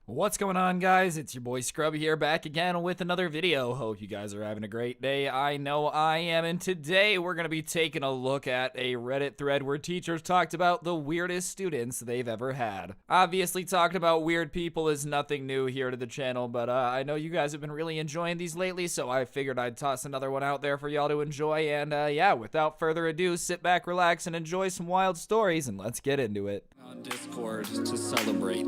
What's going on, guys? It's your boy Scrub here, back again with another video. Hope you guys are having a great day. I know I am, and today we're going to be taking a look at a Reddit thread where teachers talked about the weirdest students they've ever had. Obviously, talking about weird people is nothing new here to the channel, but I know you guys have been really enjoying these lately, so I figured I'd toss another one out there for y'all to enjoy, and yeah, without further ado, sit back, relax, and enjoy some wild stories, and let's get into it. On Discord to celebrate.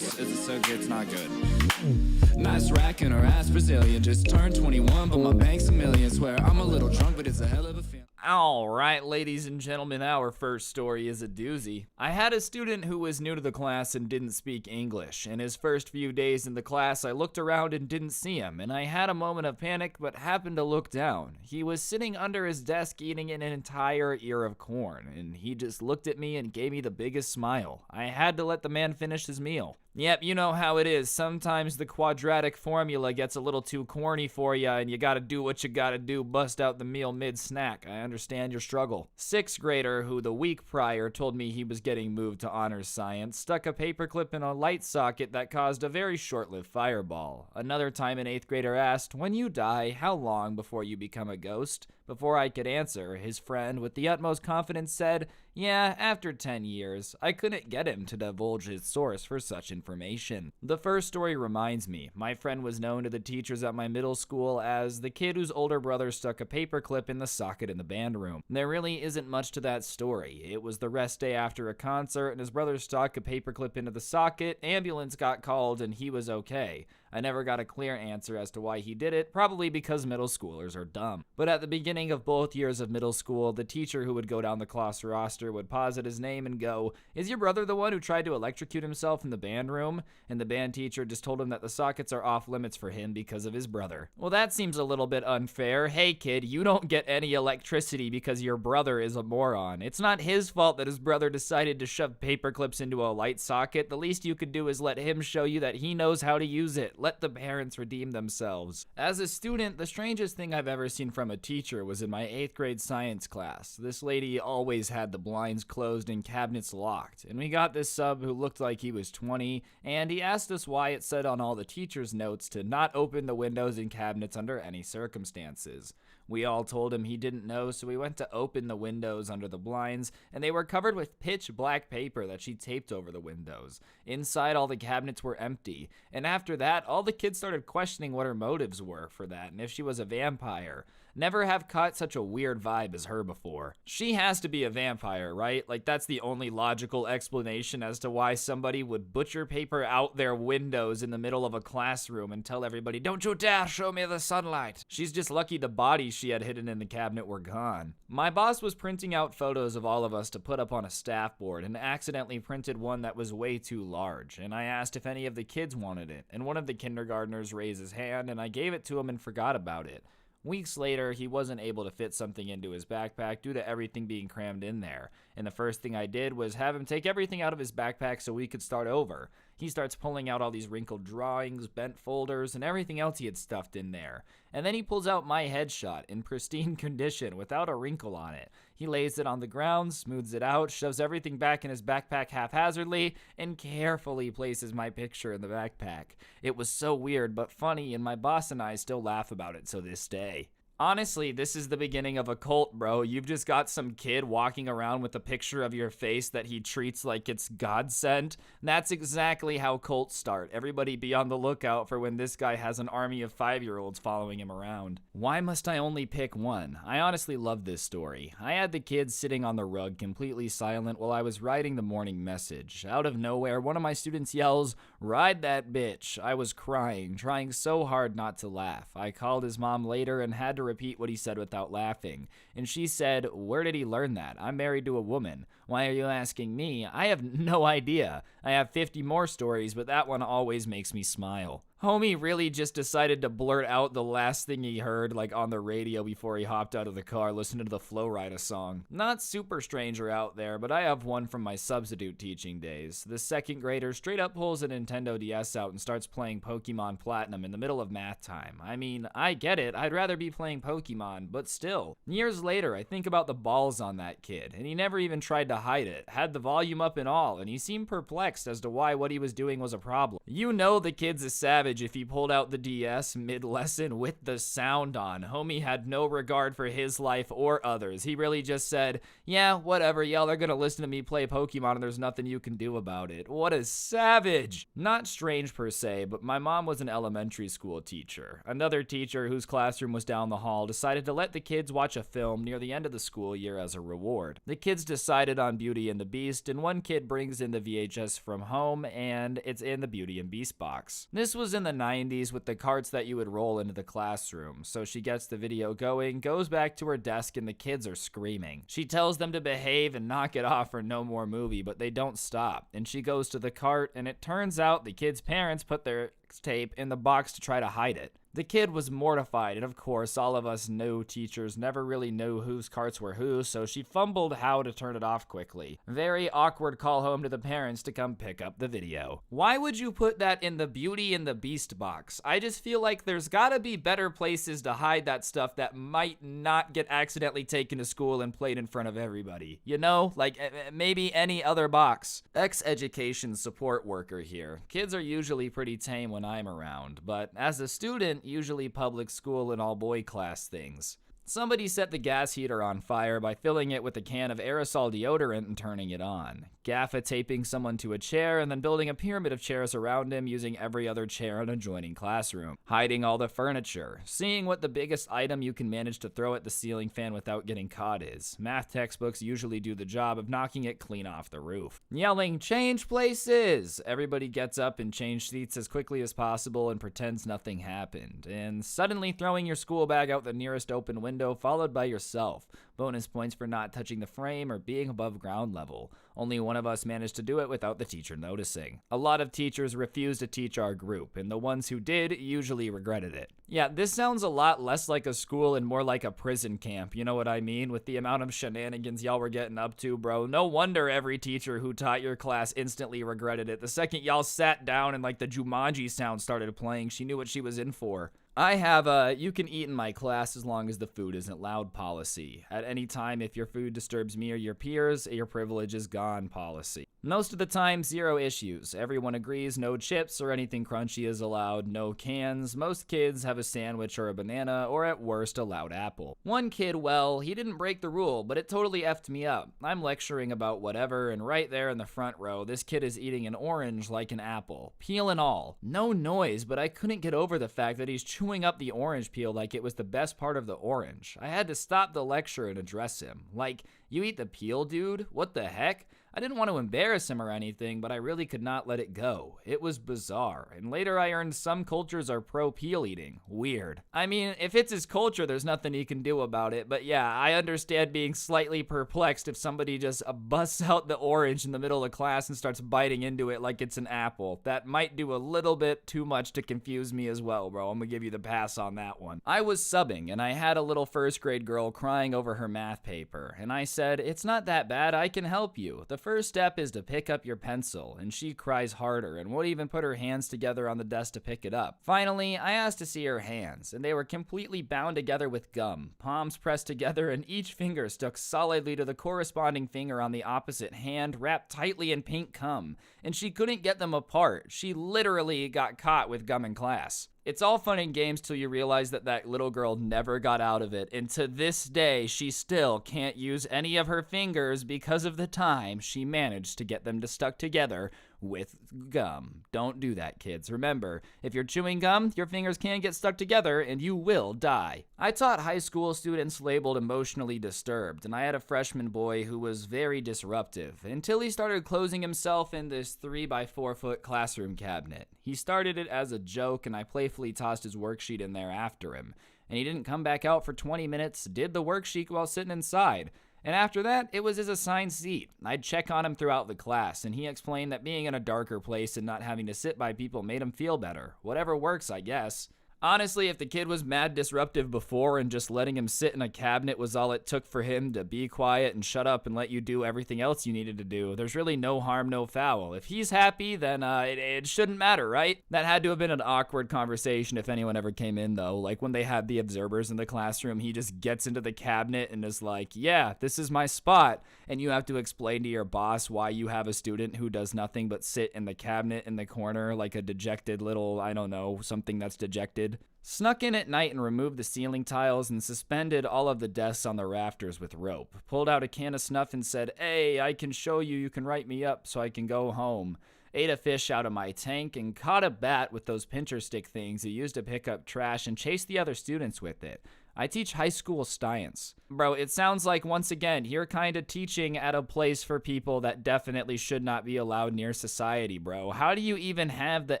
It's not good. Nice rack in her ass Brazilian. Just turned 21, but my bank's a million. Swear I'm a little drunk, but it's a hell of a feeling. Alright, ladies and gentlemen, our first story is a doozy. I had a student who was new to the class and didn't speak English. In his first few days in the class, I looked around and didn't see him, and I had a moment of panic but happened to look down. He was sitting under his desk eating an entire ear of corn, and he just looked at me and gave me the biggest smile. I had to let the man finish his meal. Yep, you know how it is. Sometimes the quadratic formula gets a little too corny for ya, and you gotta do what you gotta do, bust out the meal mid-snack. I understand your struggle. Sixth grader, who the week prior told me he was getting moved to honors science, stuck a paperclip in a light socket that caused a very short-lived fireball. Another time an eighth grader asked, "When you die, how long before you become a ghost?" Before I could answer, his friend, with the utmost confidence, said, "Yeah, after 10 years. I couldn't get him to divulge his source for such information. The first story reminds me, my friend was known to the teachers at my middle school as the kid whose older brother stuck a paperclip in the socket in the band room. There really isn't much to that story. It was the rest day after a concert, and his brother stuck a paperclip into the socket, ambulance got called, and he was okay. I never got a clear answer as to why he did it, probably because middle schoolers are dumb. But at the beginning of both years of middle school, the teacher who would go down the class roster would pause at his name and go, "Is your brother the one who tried to electrocute himself in the band room?" And the band teacher just told him that the sockets are off limits for him because of his brother. Well, that seems a little bit unfair. Hey kid, you don't get any electricity because your brother is a moron. It's not his fault that his brother decided to shove paper clips into a light socket. The least you could do is let him show you that he knows how to use it. Let the parents redeem themselves. As a student, the strangest thing I've ever seen from a teacher was in my 8th grade science class. This lady always had the blinds closed and cabinets locked, and we got this sub who looked like he was 20, and he asked us why it said on all the teacher's notes to not open the windows and cabinets under any circumstances. We all told him he didn't know, so we went to open the windows under the blinds, and they were covered with pitch black paper that she taped over the windows. Inside, all the cabinets were empty, and after that, all the kids started questioning what her motives were for that, and if she was a vampire. Never have caught such a weird vibe as her before. She has to be a vampire, right? Like, that's the only logical explanation as to why somebody would butcher paper out their windows in the middle of a classroom and tell everybody, "Don't you dare show me the sunlight." She's just lucky the bodies she had hidden in the cabinet were gone. My boss was printing out photos of all of us to put up on a staff board and accidentally printed one that was way too large, and I asked if any of the kids wanted it, and one of the kindergartners raised his hand, and I gave it to him and forgot about it. Weeks later, he wasn't able to fit something into his backpack due to everything being crammed in there, and the first thing I did was have him take everything out of his backpack so we could start over. He starts pulling out all these wrinkled drawings, bent folders, and everything else he had stuffed in there. And then he pulls out my headshot in pristine condition without a wrinkle on it. He lays it on the ground, smooths it out, shoves everything back in his backpack haphazardly, and carefully places my picture in the backpack. It was so weird but funny, and my boss and I still laugh about it to this day. Honestly, this is the beginning of a cult, bro. You've just got some kid walking around with a picture of your face that he treats like it's God sent. That's exactly how cults start. Everybody be on the lookout for when this guy has an army of 5-year-olds following him around. Why must I only pick one? I honestly love this story. I had the kids sitting on the rug completely silent while I was writing the morning message. Out of nowhere, one of my students yells, "Ride that bitch." I was crying, trying so hard not to laugh. I called his mom later and had to repeat what he said without laughing, and she said, "Where did he learn that? I'm married to a woman. Why are you asking me? I have no idea. I have 50 more stories, but that one always makes me smile." Homie really just decided to blurt out the last thing he heard, like on the radio before he hopped out of the car listening to the Flo Rida song. Not super stranger out there, but I have one from my substitute teaching days. The second grader straight up pulls a Nintendo DS out and starts playing Pokemon Platinum in the middle of math time. I mean, I get it, I'd rather be playing Pokemon, but still. Years later, I think about the balls on that kid, and he never even tried to hide it, had the volume up and all, and he seemed perplexed as to why what he was doing was a problem. You know the kid's a savage if he pulled out the DS mid-lesson with the sound on. Homie had no regard for his life or others. He really just said, yeah, whatever, y'all are gonna listen to me play Pokemon and there's nothing you can do about it. What a savage! Not strange per se, but my mom was an elementary school teacher. Another teacher whose classroom was down the hall decided to let the kids watch a film near the end of the school year as a reward. The kids decided on Beauty and the Beast, and one kid brings in the VHS from home, and it's in the Beauty and Beast box. This was in the 90s with the carts that you would roll into the classroom. So she gets the video going, goes back to her desk, and the kids are screaming. She tells them to behave and knock it off or no more movie, but they don't stop. And she goes to the cart, and it turns out the kids' parents put their tape in the box to try to hide it. The kid was mortified, and of course, all of us new teachers never really knew whose carts were whose, so she fumbled how to turn it off quickly. Very awkward call home to the parents to come pick up the video. Why would you put that in the Beauty and the Beast box? I just feel like there's gotta be better places to hide that stuff that might not get accidentally taken to school and played in front of everybody. You know, like maybe any other box. Ex-education support worker here. Kids are usually pretty tame when I'm around, but as a student, usually public school and all boy class things. Somebody set the gas heater on fire by filling it with a can of aerosol deodorant and turning it on. Gaffa taping someone to a chair and then building a pyramid of chairs around him using every other chair in an adjoining classroom. Hiding all the furniture. Seeing what the biggest item you can manage to throw at the ceiling fan without getting caught is. Math textbooks usually do the job of knocking it clean off the roof. Yelling, change places! Everybody gets up and changes seats as quickly as possible and pretends nothing happened. And suddenly throwing your school bag out the nearest open window followed by yourself. Bonus points for not touching the frame or being above ground level. Only one of us managed to do it without the teacher noticing. A lot of teachers refused to teach our group, and the ones who did usually regretted it. Yeah, this sounds a lot less like a school and more like a prison camp, you know what I mean? With the amount of shenanigans y'all were getting up to, bro. No wonder every teacher who taught your class instantly regretted it. The second y'all sat down and like the Jumanji sound started playing, she knew what she was in for. I have a you can eat in my class as long as the food isn't loud policy. At any time, if your food disturbs me or your peers, your privilege is gone policy. Most of the time, zero issues. Everyone agrees no chips or anything crunchy is allowed, no cans. Most kids have a sandwich or a banana, or at worst, a loud apple. One kid, well, he didn't break the rule, but it totally effed me up. I'm lecturing about whatever, and right there in the front row, this kid is eating an orange like an apple. Peel and all. No noise, but I couldn't get over the fact that he's chewing up the orange peel like it was the best part of the orange. I had to stop the lecture and address him. Like, you eat the peel, dude? What the heck? I didn't want to embarrass him or anything, but I really could not let it go. It was bizarre, and later I learned some cultures are pro-peel eating. Weird. I mean, if it's his culture, there's nothing he can do about it, but yeah, I understand being slightly perplexed if somebody just busts out the orange in the middle of class and starts biting into it like it's an apple. That might do a little bit too much to confuse me as well, bro. I'm gonna give you the pass on that one. I was subbing, and I had a little first grade girl crying over her math paper, and I said, "It's not that bad, I can help you. The first step is to pick up your pencil," and she cries harder and won't even put her hands together on the desk to pick it up. Finally, I asked to see her hands, and they were completely bound together with gum, palms pressed together, and each finger stuck solidly to the corresponding finger on the opposite hand, wrapped tightly in pink gum, and she couldn't get them apart. She literally got caught with gum in class. It's all fun and games till you realize that that little girl never got out of it, and to this day, she still can't use any of her fingers because of the time she managed to get them to stuck together with gum. Don't do that, kids. Remember, if you're chewing gum, your fingers can get stuck together and you will die. I taught high school students labeled emotionally disturbed, and I had a freshman boy who was very disruptive until he started closing himself in this 3x4-foot classroom cabinet. He started it as a joke, and I playfully tossed his worksheet in there after him. And he didn't come back out for 20 minutes, did the worksheet while sitting inside. And after that, it was his assigned seat. I'd check on him throughout the class, and he explained that being in a darker place and not having to sit by people made him feel better. Whatever works, I guess. Honestly, if the kid was mad disruptive before and just letting him sit in a cabinet was all it took for him to be quiet and shut up and let you do everything else you needed to do, there's really no harm, no foul. If he's happy, then it shouldn't matter, right? That had to have been an awkward conversation if anyone ever came in, though. Like when they had the observers in the classroom, he just gets into the cabinet and is like, yeah, this is my spot. And you have to explain to your boss why you have a student who does nothing but sit in the cabinet in the corner like a dejected little, I don't know, something that's dejected. Snuck in at night and removed the ceiling tiles and suspended all of the desks on the rafters with rope. Pulled out a can of snuff and said, hey, I can show you, you can write me up so I can go home. Ate a fish out of my tank and caught a bat with those pincher stick things he used to pick up trash and chase the other students with it. I teach high school science. Bro, it sounds like, once again, you're kind of teaching at a place for people that definitely should not be allowed near society, bro. How do you even have the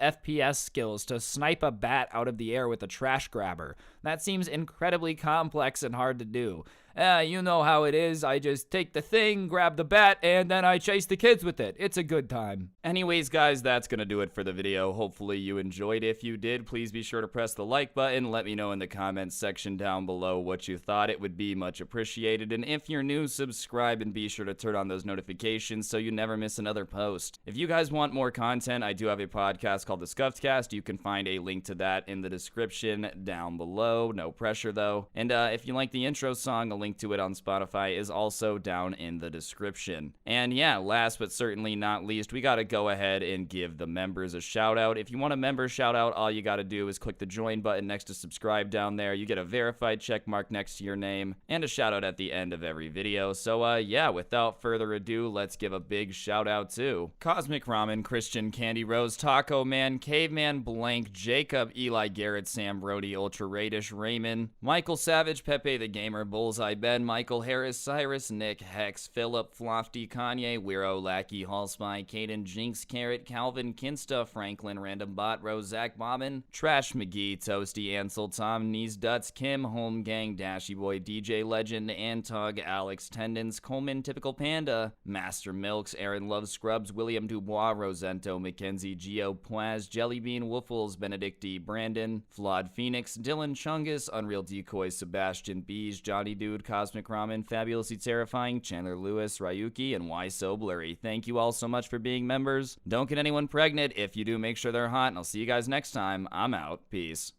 FPS skills to snipe a bat out of the air with a trash grabber? That seems incredibly complex and hard to do. You know how it is. I just take the thing, grab the bat, and then I chase the kids with it. It's a good time. Anyways, guys, that's gonna do it for the video. Hopefully you enjoyed. If you did, please be sure to press the like button. Let me know in the comments section down below what you thought. It would be much appreciated. And if you're new, subscribe and be sure to turn on those notifications so you never miss another post. If you guys want more content, I do have a podcast called the SKUFFED. You can find a link to that in the description down below. No pressure, though. And if you like the intro song, a link to it on Spotify is also down in the description. And yeah, last but certainly not least, we gotta go ahead and give the members a shout out. If you want a member shout out, all you gotta do is click the join button next to subscribe down there. You get a verified check mark next to your name and a shout out at the end of every video. So yeah, without further ado, let's give a big shout out to Cosmic Ramen, Christian, Candy Rose, Taco Man, Caveman Blank, Jacob, Eli Garrett, Sam Brody, Ultra Radish, Raymond, Michael Savage, Pepe the Gamer, Bullseye Ben, Michael Harris, Cyrus, Nick, Hex, Philip, Flofty, Kanye, Wiro, Lackey, Hallspy, Caden, Jinx, Carrot, Calvin, Kinsta, Franklin, Random Bot, Rose, Zach, Bobbin, Trash McGee, Toasty, Ansel, Tom, Knees, Duts, Kim, Home Gang, Dashy Boy, DJ Legend, Antug, Alex, Tendons, Coleman, Typical Panda, Master Milks, Aaron Love Scrubs, William Dubois, Rosento, Mackenzie, Geo, Pwaz, Jellybean, Woofles, Benedict D, Brandon, Flawed Phoenix, Dylan Chungus, Unreal Decoy, Sebastian Bees, Johnny Dude, Cosmic Ramen, Fabulously Terrifying, Chandler Lewis, Ryuki, and Why So Blurry. Thank you all so much for being members. Don't get anyone pregnant. If you do, make sure they're hot, and I'll see you guys next time. I'm out. Peace.